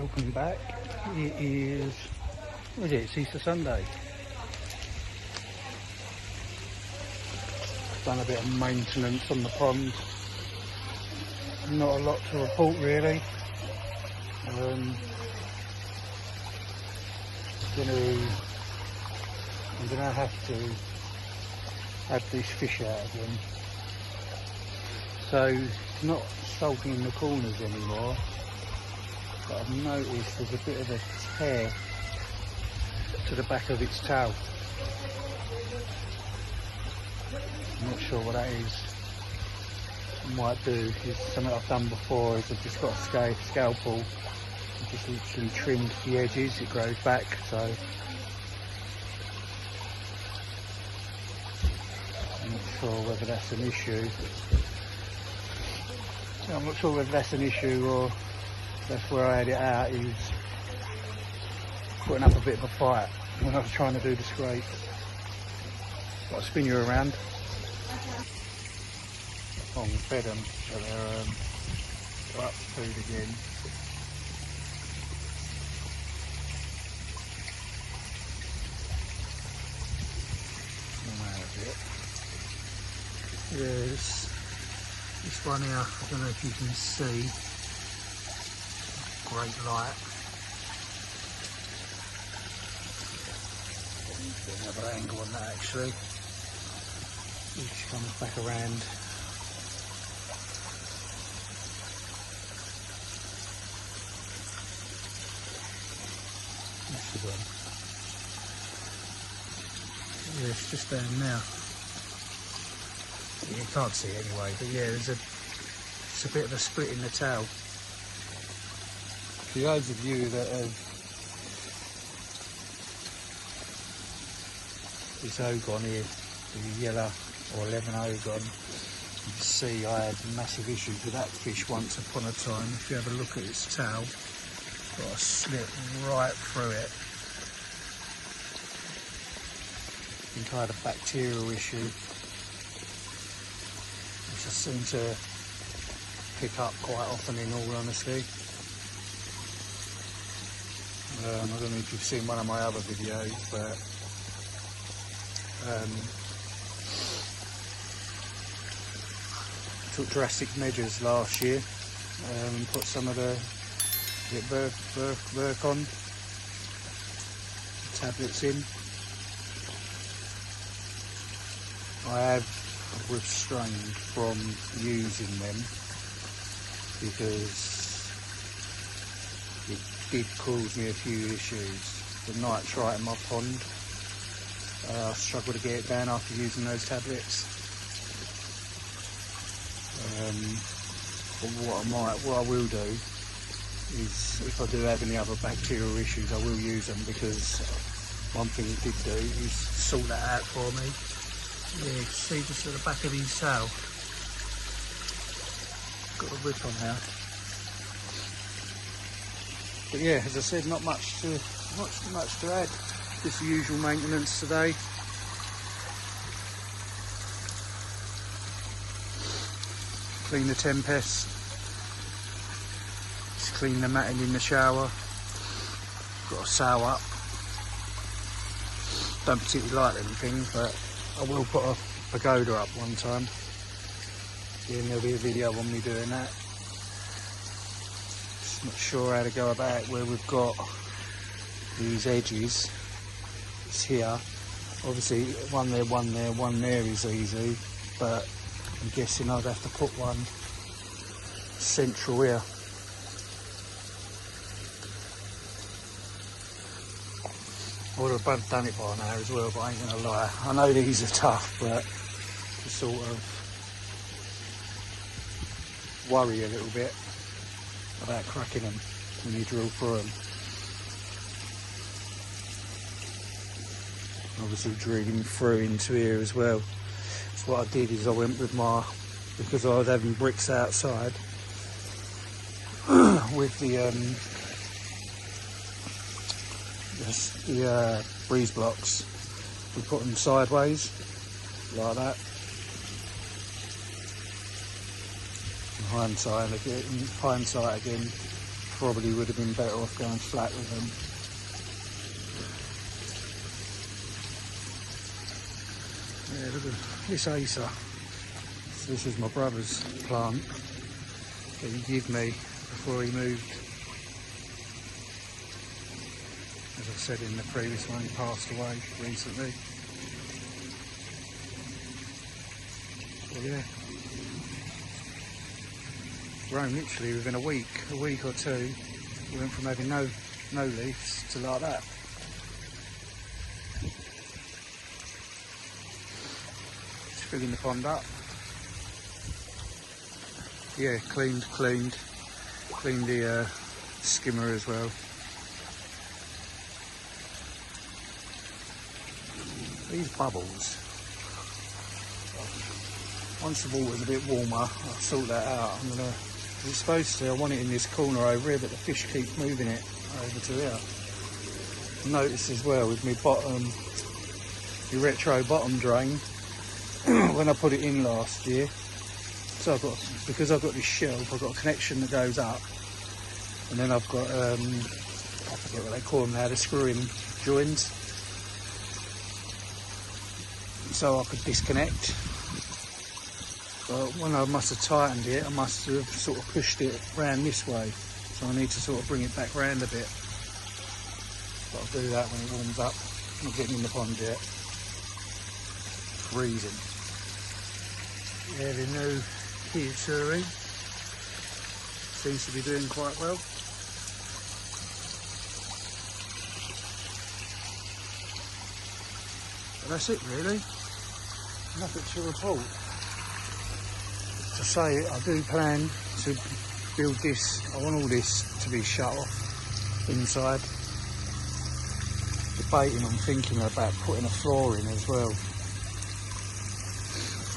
welcome back. It is, what is it? It's Easter Sunday. Done a bit of maintenance on the pond. Not a lot to report really. I'm gonna have to have these fish out again. So it's not sulking in the corners anymore, but I've noticed there's a bit of a tear to the back of its tail. I'm not sure what that is. What I might do is something I've done before, is I've just got a scalpel and just literally trimmed the edges. It grows back, so I'm not sure whether that's an issue. I'm not sure whether that's an issue or that's where I had it out, is putting up a bit of a fight when I was trying to do the scrape. Got to spin you around. On fed them, so they're up to food again. There's this one here, I don't know if you can see, great light. Get another angle on that actually, which comes back around. That's the one. Yeah, it's just down now. You can't see it anyway, but yeah, it's a bit of a split in the tail. For those of you that have this ogon here, the yellow or lemon ogon, you can see I had massive issues with that fish once upon a time. If you have a look at its tail, got a slit right through it. I think I had a bacterial issue, which I seem to pick up quite often in all honesty. I don't know if you've seen one of my other videos, but took drastic measures last year and put some of the Vercon tablets in. I have restrained from using them because it did cause me a few issues. The nitrite in my pond, I struggled to get it down after using those tablets. But what I will do is, if I do have any other bacterial issues, I will use them, because one thing it did do is sort that out for me. Yeah, you can see just at the back of his tail. Got a rip on now. But yeah, as I said, not much to add. Just the usual maintenance today. Clean the Tempest. Just clean the matting in the shower. Got a sow up. Don't particularly like anything, but I will put a pagoda up one time. Yeah, and there'll be a video on me doing that. Just not sure how to go about it where we've got these edges. It's here. Obviously one there is easy, but I'm guessing I'd have to put one central here. I would have done it by now as well, but I ain't gonna lie. I know these are tough, but to sort of worry a little bit about cracking them when you drill through them. Obviously drilling through into here as well. So what I did is I went with because I was having bricks outside, with the breeze blocks, we put them sideways like that. In hindsight again, probably would have been better off going flat with them. Yeah, look at this acer. So this is my brother's plant that he gave me before he moved. As I said in the previous one, he passed away recently. But yeah, grown literally within a week or two. We went from having no leaves to like that. Just filling the pond up. Yeah, cleaned the skimmer as well. These bubbles, once the water's a bit warmer, I'll sort that out. It's supposed to, I want it in this corner over here, but the fish keep moving it over to here. Notice as well with my bottom, the retro bottom drain, when I put it in last year, so because I've got this shelf, I've got a connection that goes up, and then I've got, I forget what they call them now, the screw-in joins, so I could disconnect. But when I must have tightened it, I must have sort of pushed it round this way, so I need to sort of bring it back round a bit. But I'll do that when it warms up. I'm not getting in the pond yet. Freezing. Yeah, the new Bacterial seems to be doing quite well. But that's it really. Nothing to report. To say, I do plan to build this. I want all this to be shut off inside. Debating on thinking about putting a floor in as well.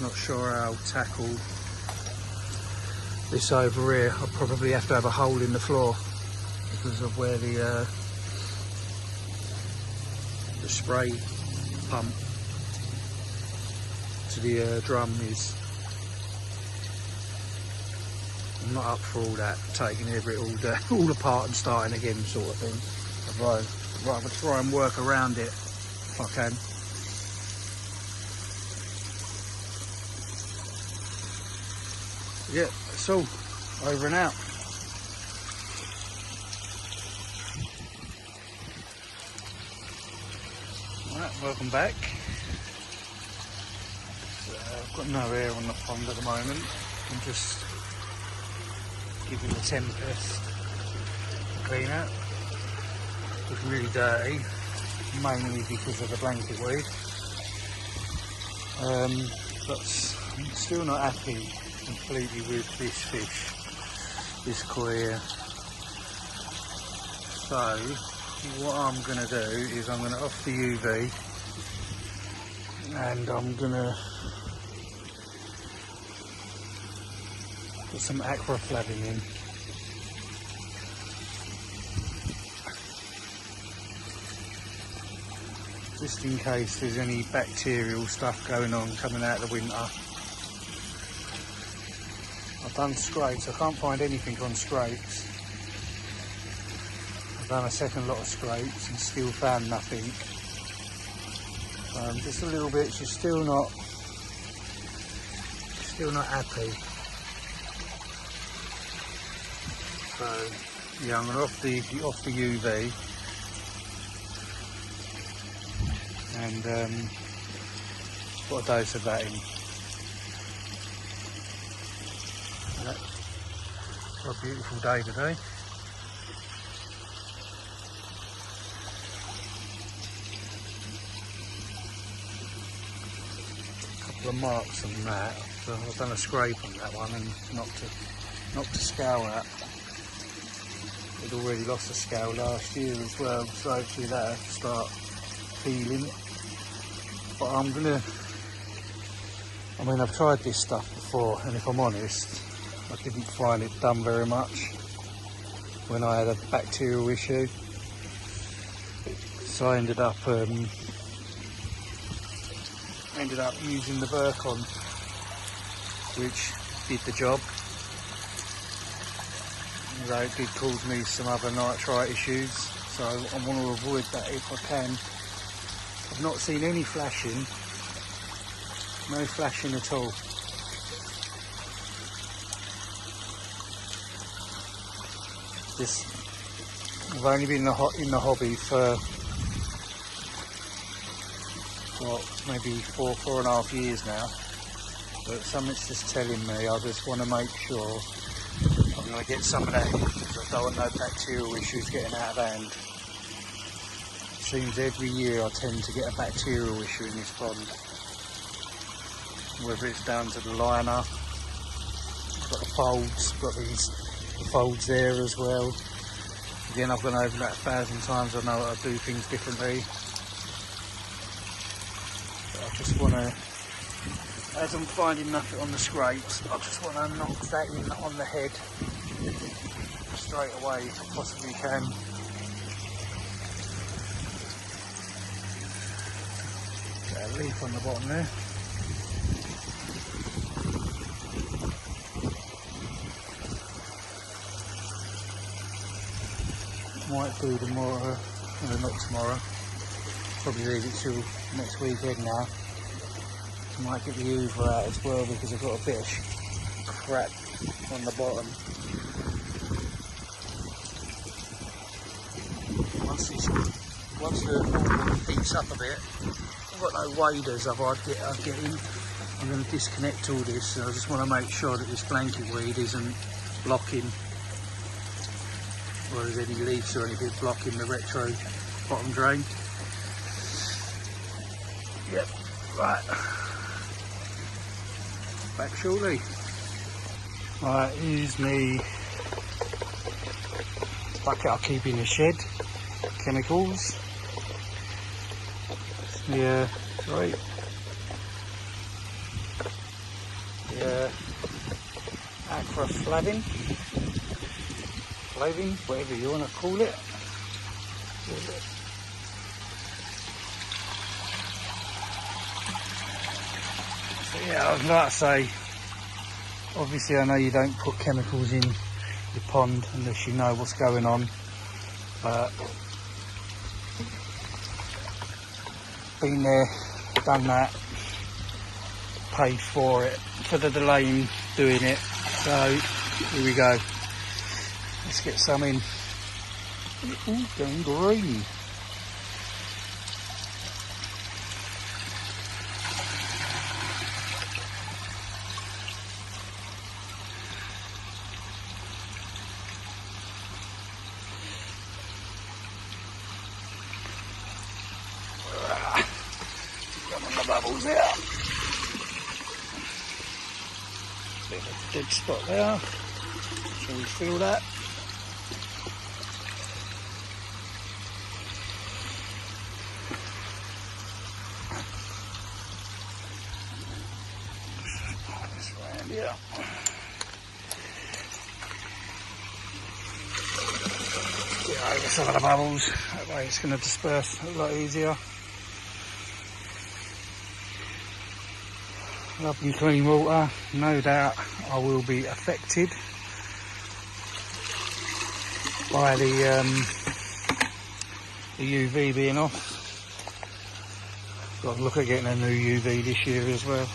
Not sure how I'll tackle this over here. I'll probably have to have a hole in the floor because of where the spray pump to the drum is. I'm not up for all that, taking it all apart and starting again sort of thing. I'd rather try and work around it if I can. Yeah, that's all. Over and out. Right, welcome back. So, I've got no air on the pond at the moment. I'm just giving the Tempest a clean out. It's really dirty, mainly because of the blanket weed. But I'm still not happy completely with this fish, this koi here. So what I'm going to do is I'm going to off the UV and I'm going to put some Acriflavine in. Just in case there's any bacterial stuff going on coming out of the winter. I've done scrapes, I can't find anything on scrapes. I've done a second lot of scrapes and still found nothing. Just a little bit, she's still not happy. So yeah, I'm going to off the UV and put a dose of that in. What a beautiful day today. A couple of marks on that. So I've done a scrape on that one and knocked a scale out. It already lost a scale last year as well, so hopefully that'll start healing. But I've tried this stuff before, and if I'm honest, I didn't find it done very much when I had a bacterial issue. So I ended up using the Bacterial, which did the job. although it did cause me some other nitrite issues, so I want to avoid that if I can. I've not seen any flashing, no flashing at all. I've only been in the hobby for what, maybe 4.5 years now, but something's just telling me I just want to make sure I'm going to get some of that, because I don't want no bacterial issues getting out of hand. It seems every year I tend to get a bacterial issue in this pond, whether it's down to the liner, got the folds, got the folds there as well. Again, I've gone over that 1,000 times, I know I do things differently. But I just want to, as I'm finding nothing on the scrapes, I just want to knock that in on the head straight away if I possibly can. Got a leaf on the bottom there. Might do tomorrow, no, not tomorrow, probably leave it till next weekend now. I might get the Hoover out as well, because I've got a bit of crap on the bottom. Once the water heats up a bit, I've got no waders I'll get in. I'm going to disconnect all this, so I just want to make sure that this blanket weed isn't blocking, or there's any leaves or anything blocking the retro bottom drain. Yep, right. Back shortly. Right, here's me bucket I keep in the shed. Chemicals. Yeah, right. Yeah, Acriflavine. Whatever you want to call it. So yeah, I was about to say, obviously I know you don't put chemicals in your pond unless you know what's going on, but been there, done that, paid for it, for the delay in doing it, so here we go. Let's get some in. Ooh, going green. Come on, the bubbles there. Bit of a dead spot there. Shall we fill that? Yeah. Get over some of the bubbles, that way it's going to disperse a lot easier. Lovely clean water, no doubt I will be affected by the UV being off. Got to look at getting a new UV this year as well.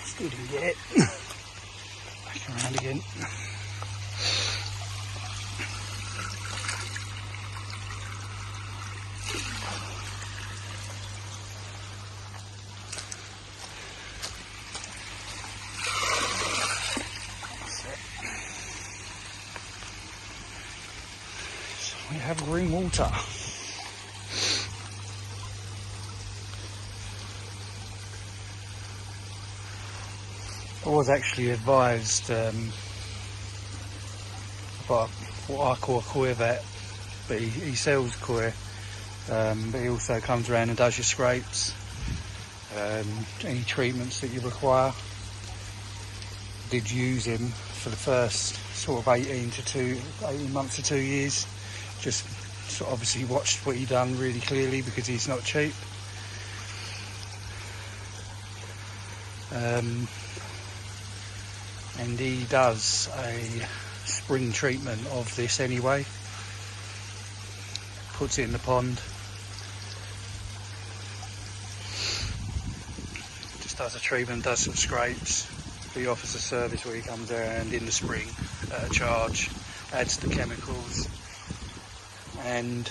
Still didn't get it. Back around again. So we have green water. I was actually advised by what I call a koi vet, but he sells koi, but he also comes around and does your scrapes, any treatments that you require. Did use him for the first sort of 18 months to 2 years. Just sort of obviously watched what he done really clearly because he's not cheap. And he does a spring treatment of this anyway. Puts it in the pond. Just does a treatment, does some scrapes. He offers a service where he comes around in the spring at a charge, adds the chemicals, and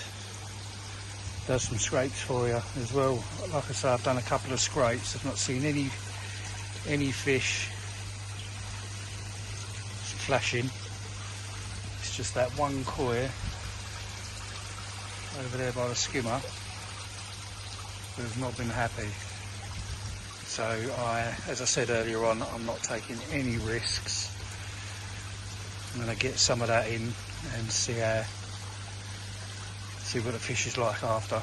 does some scrapes for you as well. Like I say, I've done a couple of scrapes. I've not seen any fish flashing. It's just that one koi over there by the skimmer who's not been happy. So as I said earlier on, I'm not taking any risks. I'm going to get some of that in and see what the fish is like after.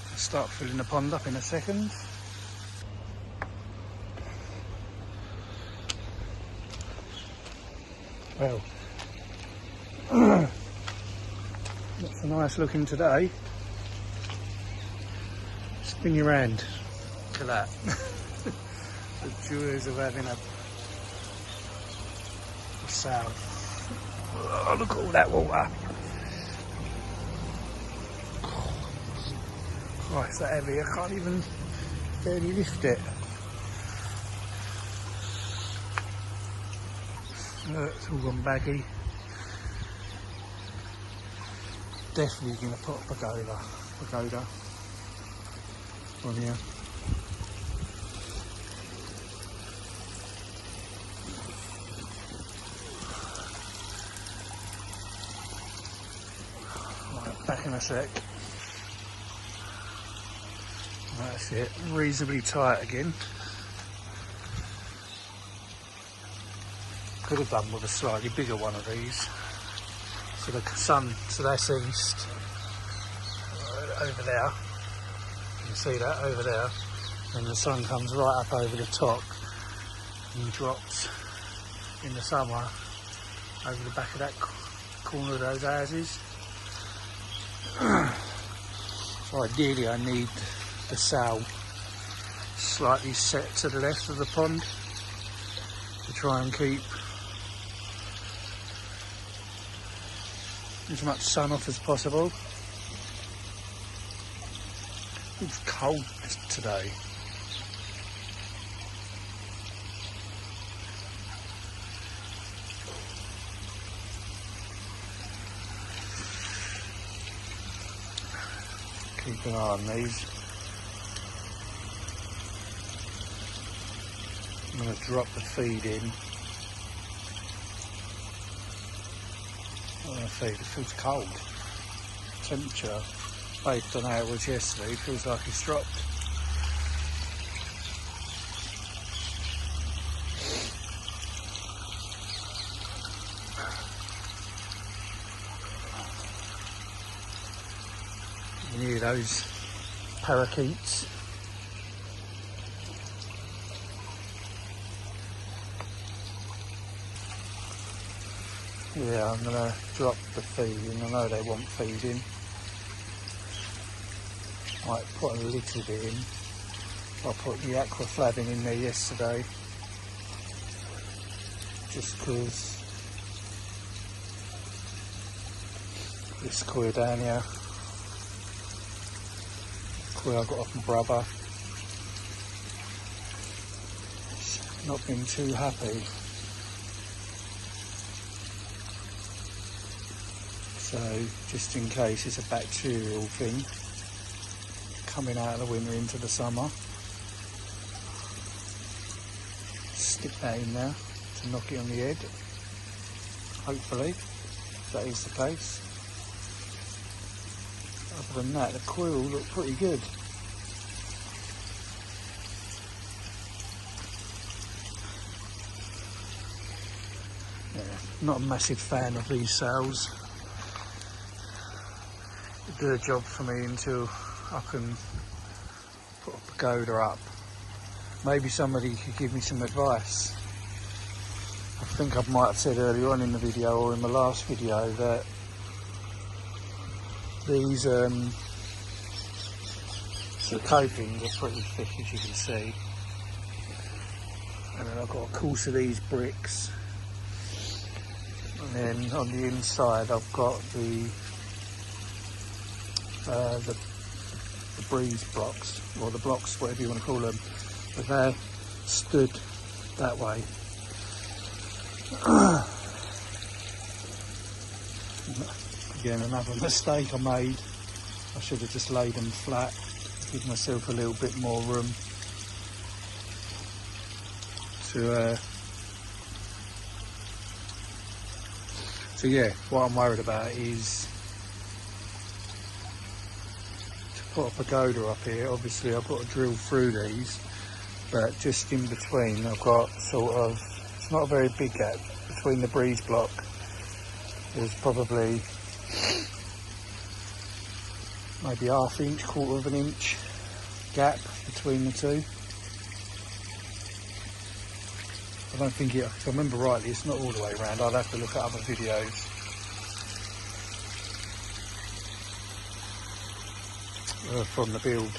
I'll start filling the pond up in a second. Well, that's a nice looking today. Spin your hand. Look at that. The joys of having a sow. Oh, look at all that water. Christ, that heavy. I can't even barely lift it. It's all gone baggy. Definitely going to put a pagoda on here. Right, back in a sec. That's it, reasonably tight again. Could have done with a slightly bigger one of these. So the sun, so that's east, over there. You can see that over there. And the sun comes right up over the top and drops in the summer over the back of that corner of those houses. So ideally I need the sow slightly set to the left of the pond to try and keep as much sun off as possible. It's cold today. Keep an eye on these. I'm going to drop the feed in. It feels cold. Temperature, based on how it was yesterday, feels like it's dropped. You hear those parakeets? Yeah, I'm going to drop the feed in. I know they want feeding. Might put a little bit in. I put the Acriflavine in there yesterday. Just because this koi down here, koi I got off my brother, it's not been too happy. So just in case it's a bacterial thing coming out of the winter into the summer, stick that in there to knock it on the head, hopefully, if that is the case. Other than that, the koi will look pretty good. not a massive fan of these sails. They do a job for me until I can put a pagoda up. Maybe somebody could give me some advice. I think I might have said earlier on in the video or in the last video that these the copings are pretty thick, as you can see. And then I've got a course of these bricks. And then on the inside I've got the breeze blocks, or the blocks, whatever you want to call them, but they're stood that way. Again, another mistake I made. I should have just laid them flat, give myself a little bit more room to so yeah, what I'm worried about is to put a pagoda up here. Obviously I've got to drill through these, but just in between I've got sort of, it's not a very big gap between the breeze block. There's probably maybe ½ inch, ½ inch gap between the two. I don't think it, if I remember rightly, it's not all the way around. I'd have to look at other videos. From the build.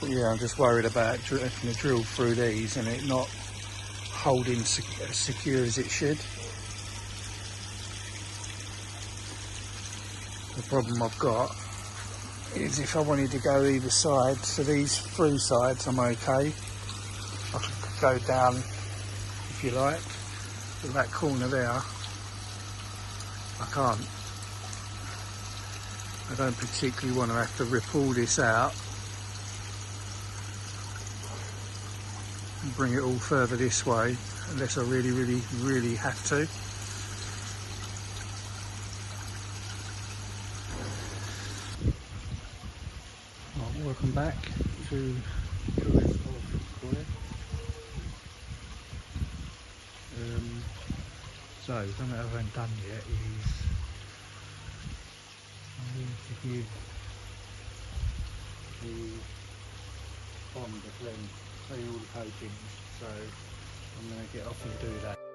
But yeah, I'm just worried about having to drill through these and it not holding as secure as it should. The problem I've got is if I wanted to go either side, so these three sides I'm okay. I could go down, if you like, but that corner there, I can't. I don't particularly want to have to rip all this out and bring it all further this way, unless I really have to. Welcome back to the rest of the square. So something I haven't done yet is I need to give the bond a clean, clean all the coatings. So I'm going to get off and do that.